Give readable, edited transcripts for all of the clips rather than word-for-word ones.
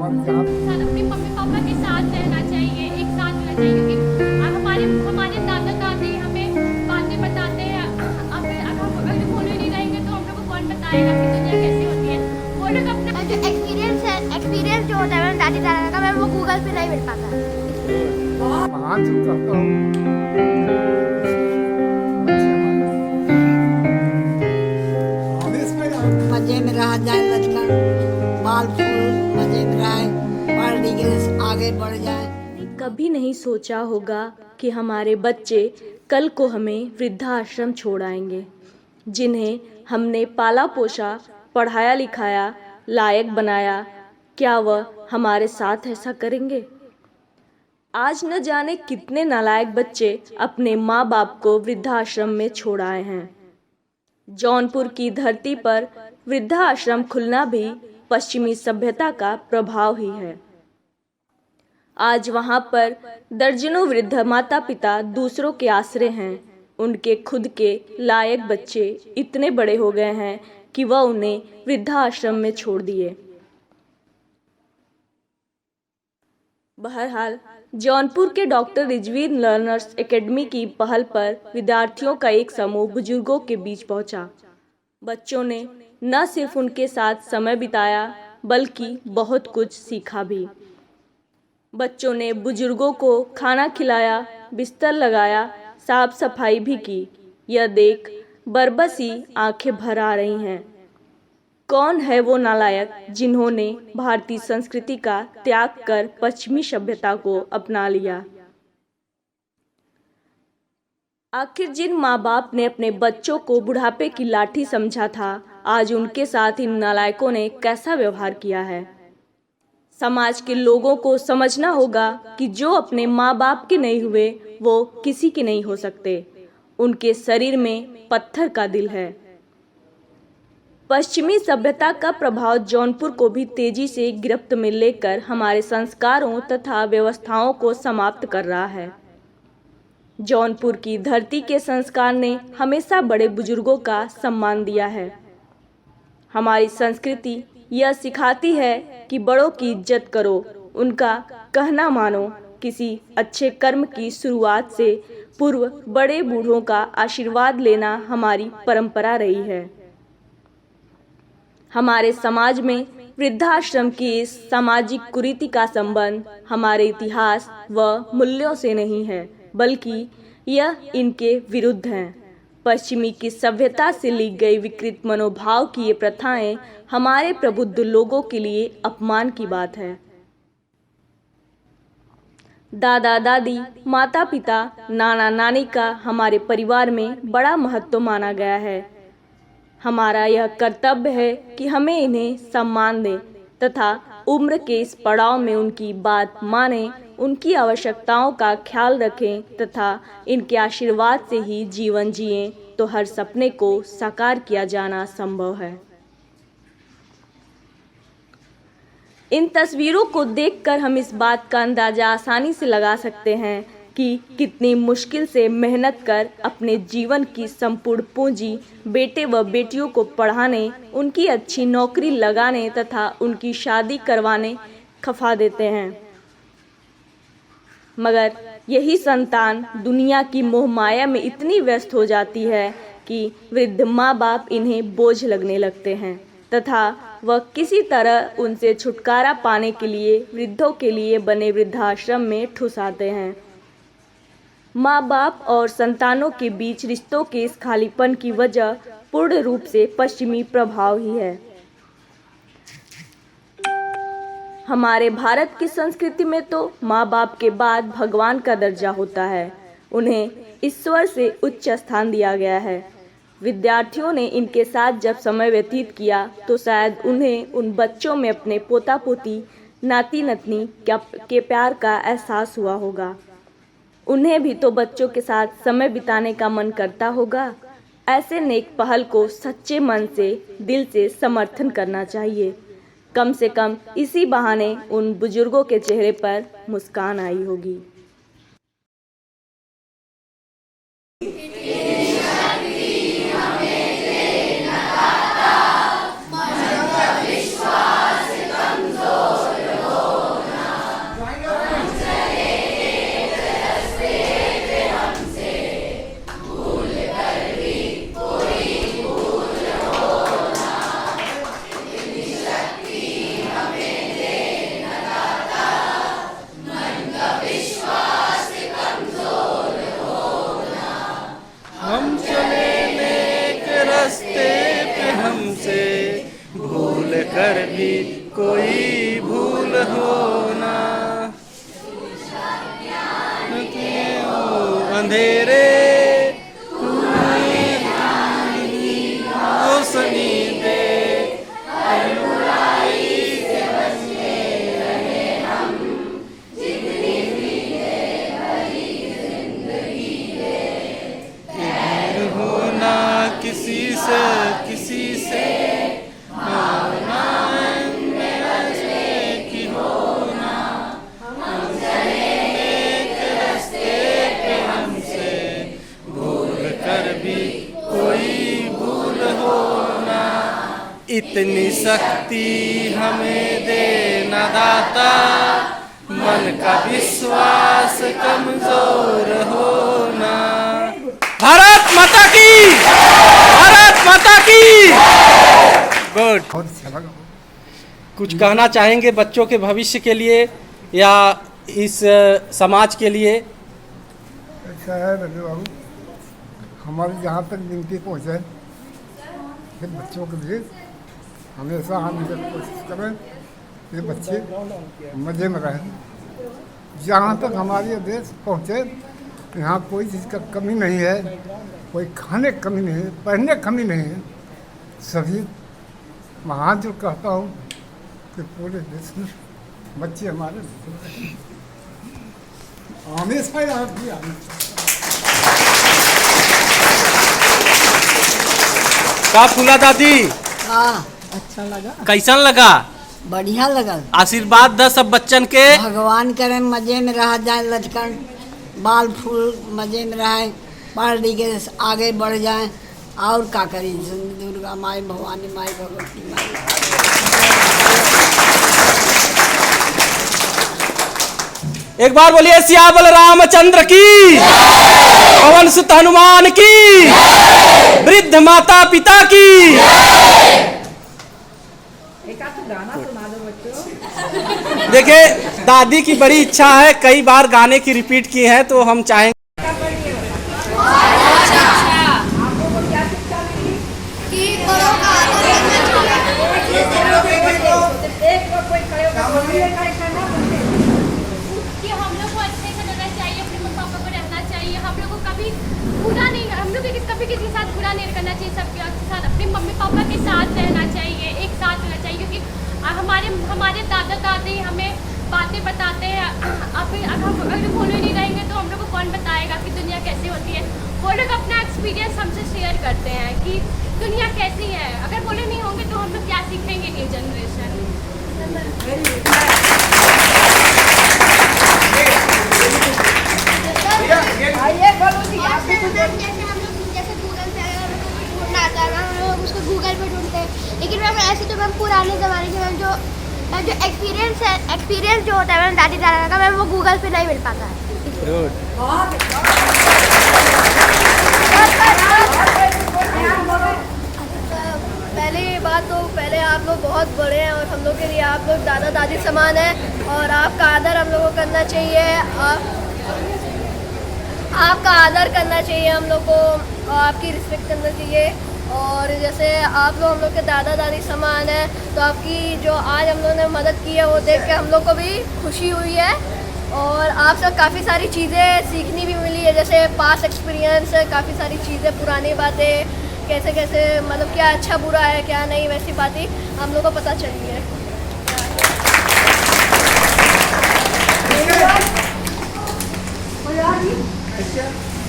अपने mummy papa के साथ रहना चाहिए, एक साथ रहना चाहिए, क्योंकि हमारे हमारे दादा दादी हमें बातें बताते हैं। अब हम अगर वो लोग नहीं रहेंगे तो हम लोग को कौन बताएगा कि दुनिया कैसी होती है। वो लोग अपना जो एक्सपीरियंस जो होता है मेरे दादी दादा का, मैं वो गूगल पे नहीं मिल पाता। मजे में रहा जाए बचपन, बाल फूल मजे में रहे, पढ़ लिख के आगे बढ़ जाए। कभी नहीं सोचा होगा कि हमारे बच्चे कल को हमें वृद्धाश्रम छोड़ आएंगे, जिन्हें हमने पाला पोसा, पढ़ाया लिखाया, लायक बनाया। क्या वह हमारे साथ ऐसा करेंगे? आज न जाने कितने नालायक बच्चे अपने माँ बाप को वृद्धाश्रम में छोड़ आए हैं। जौनपुर की धरती पर वृद्धाश्रम खुलना भी पश्चिमी सभ्यता का प्रभाव ही है। आज वहां पर दर्जनों वृद्ध माता पिता दूसरों के आश्रय हैं। उनके खुद के लायक बच्चे इतने बड़े हो गए हैं कि वह उन्हें वृद्धाश्रम में छोड़ दिए। बहरहाल जौनपुर के डॉक्टर रिजवीन लर्नर्स एकेडमी की पहल पर विद्यार्थियों का एक समूह बुजुर्गों के बीच पहुंचा। बच्चों ने न सिर्फ उनके साथ समय बिताया बल्कि बहुत कुछ सीखा भी। बच्चों ने बुजुर्गों को खाना खिलाया, बिस्तर लगाया, साफ सफाई भी की। यह देख बरबसी आंखें भर आ रही हैं। कौन है वो नालायक जिन्होंने भारतीय संस्कृति का त्याग कर पश्चिमी सभ्यता को अपना लिया? आखिर जिन माँ बाप ने अपने बच्चों को बुढ़ापे की लाठी समझा था, आज उनके साथ इन नालायकों ने कैसा व्यवहार किया है। समाज के लोगों को समझना होगा कि जो अपने माँ बाप के नहीं हुए वो किसी के नहीं हो सकते। उनके शरीर में पत्थर का दिल है। पश्चिमी सभ्यता का प्रभाव जौनपुर को भी तेजी से गिरफ्त में लेकर हमारे संस्कारों तथा व्यवस्थाओं को समाप्त कर रहा है। जौनपुर की धरती के संस्कार ने हमेशा बड़े बुजुर्गों का सम्मान दिया है। हमारी संस्कृति यह सिखाती है कि बड़ों की इज्जत करो, उनका कहना मानो। किसी अच्छे कर्म की शुरुआत से पूर्व बड़े बूढ़ों का आशीर्वाद लेना हमारी परंपरा रही है। हमारे समाज में वृद्धाश्रम की इस सामाजिक कुरीति का संबंध हमारे इतिहास व मूल्यों से नहीं है, बल्कि यह इनके विरुद्ध है। पश्चिमी की सभ्यता से ली गई विकृत मनोभाव की ये प्रथाएं हमारे प्रबुद्ध लोगों के लिए अपमान की बात है। दादा दादी, माता पिता, नाना नानी का हमारे परिवार में बड़ा महत्व माना गया है। हमारा यह कर्तव्य है कि हमें इन्हें सम्मान दें तथा उम्र के इस पड़ाव में उनकी बात मानें, उनकी आवश्यकताओं का ख्याल रखें तथा इनके आशीर्वाद से ही जीवन जिएं, तो हर सपने को साकार किया जाना संभव है। इन तस्वीरों को देखकर हम इस बात का अंदाजा आसानी से लगा सकते हैं कि कितनी मुश्किल से मेहनत कर अपने जीवन की संपूर्ण पूंजी बेटे व बेटियों को पढ़ाने, उनकी अच्छी नौकरी लगाने तथा उनकी शादी करवाने खपा देते हैं। मगर यही संतान दुनिया की मोह माया में इतनी व्यस्त हो जाती है कि वृद्ध माँ बाप इन्हें बोझ लगने लगते हैं तथा वह किसी तरह उनसे छुटकारा पाने के लिए वृद्धों के लिए बने वृद्धाश्रम में ठुस आते हैं। माँ बाप और संतानों के बीच रिश्तों के इस खालीपन की वजह पूर्ण रूप से पश्चिमी प्रभाव ही है। हमारे भारत की संस्कृति में तो माँ बाप के बाद भगवान का दर्जा होता है। उन्हें ईश्वर से उच्च स्थान दिया गया है। विद्यार्थियों ने इनके साथ जब समय व्यतीत किया तो शायद उन्हें उन बच्चों में अपने पोता पोती, नाती नतनी के प्यार का एहसास हुआ होगा। उन्हें भी तो बच्चों के साथ समय बिताने का मन करता होगा। ऐसे नेक पहल को सच्चे मन से, दिल से समर्थन करना चाहिए। कम से कम इसी बहाने उन बुजुर्गों के चेहरे पर मुस्कान आई होगी। विश्वास कमजोर हो कोई भूल हो ना, अंधेरे रोशनी दे, होना किसी से होना मेरा से कि होना हम चलेंगे के रास्ते पे हमसे भूल कर भी कोई भूल होना, इतनी शक्ति हमें देना दाता, मन का विश्वास कमजोर होना। भारत माता की, भारत माता की। गुड। कुछ कहना चाहेंगे बच्चों के भविष्य के लिए या इस समाज के लिए? ऐसा है रजू बाबू, हमारी जहाँ तक विनती पहुँचे कि बच्चों के लिए हमेशा हम ये कोशिश करें कि बच्चे मज़े में रहें। जहाँ तक हमारी देश पहुँचे यहाँ कोई चीज़ का कमी नहीं है, कोई खाने की कमी नहीं है, पहनने की कमी नहीं है। सभी महान जो कहता हूँ कि पूरे देश में बच्चे हमारे हमेशा याद भी आना। का फूला दादी हाँ अच्छा लगा, कैसन लगा? बढ़िया लगल। आशीर्वाद द सब बच्चन के। भगवान करे मजे में रह जाए, लचकन बाल फूल मजे में रहे, पढ़ लिख के आगे बढ़ जाए। और का करी, दुर्गा माई, भवानी माई, भगवती माई। एक बार बोलिए सियावल रामचंद्र की, पवन सुत हनुमान की, वृद्ध माता पिता की। देखिए दादी की बड़ी इच्छा है, कई बार गाने की रिपीट की है, तो हम चाहेंगे कि हम लोग को अच्छे से रहना चाहिए, अपने मम्मी पापा को रहना चाहिए, हम लोग को कभी बुरा नहीं, हम लोग कभी किसी के साथ बुरा नहीं करना चाहिए, सबके साथ अपने मम्मी पापा के साथ रहना चाहिए, एक साथ रहना चाहिए। क्योंकि हमारे दादा दादी हमें बातें बताते हैं। अगर वो लोग नहीं रहेंगे तो हम लोग को कौन बताएगा कि दुनिया कैसी होती है। वो लोग अपना एक्सपीरियंस हमसे शेयर करते हैं कि दुनिया कैसी है। अगर वो लोग नहीं होंगे तो हम लोग क्या सीखेंगे न्यू जनरेशन। जैसे गूगल पे ढूंढना आता है, हम लोग उसको गूगल पे ढूंढते हैं। लेकिन मैम ऐसे तो मैम पुराने ज़माने के मैम जो एक्सपीरियंस जो होता है मैम दादी दादा का, मैम वो गूगल पे नहीं मिल पाता है। पहली बात तो पहले आप लोग बहुत बड़े हैं और हम लोग के लिए आप लोग दादा दादी समान हैं और आपका आदर हम लोग को करना चाहिए। आपका आदर करना चाहिए हम लोग को, आपकी रिस्पेक्ट करना चाहिए। और जैसे आप लोग हम लोग के दादा दादी समान है, तो आपकी जो आज हम लोग ने मदद की है वो देख के हम लोग को भी खुशी हुई है। और आपसे काफ़ी सारी चीज़ें सीखनी भी मिली है, जैसे पास एक्सपीरियंस, काफ़ी सारी चीज़ें, पुरानी बातें, कैसे कैसे मतलब क्या अच्छा बुरा है क्या नहीं, वैसी बातें हम लोग को पता चली है।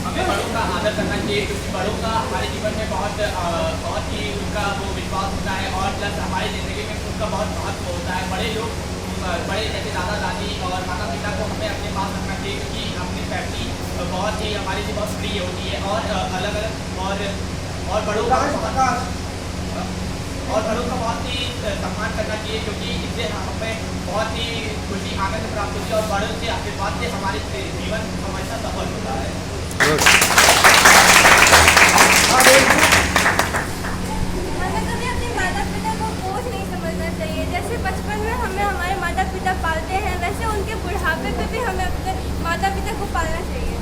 हमें बड़ों का आदर करना चाहिए, क्योंकि बड़ों का हमारे जीवन में बहुत ही उनका वो विश्वास होता है और प्लस हमारी ज़िंदगी में उनका बहुत महत्व होता है। बड़े लोग, बड़े जैसे दादा दादी और माता पिता को हमें अपने पास रखना चाहिए, क्योंकि अपनी फैमिली बहुत ही हमारे लिए बहुत प्रिय होती है। और अलग अलग और बड़ों का बहुत ही सम्मान करना चाहिए, क्योंकि इससे हमें बहुत ही खुशी आनंद प्राप्त होती है और बड़ों से आशीर्वाद से हमारे जीवन हमेशा सफल होता है। हमें कभी अपने माता पिता को बोझ नहीं समझना चाहिए। जैसे बचपन में हमें हमारे माता पिता पालते हैं, वैसे उनके बुढ़ापे पे भी हमें अपने माता पिता को पालना चाहिए।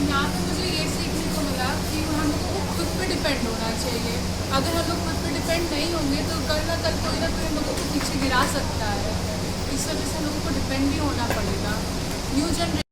यहाँ पे मुझे ये डिपेंड भी होना पड़ेगा। New generation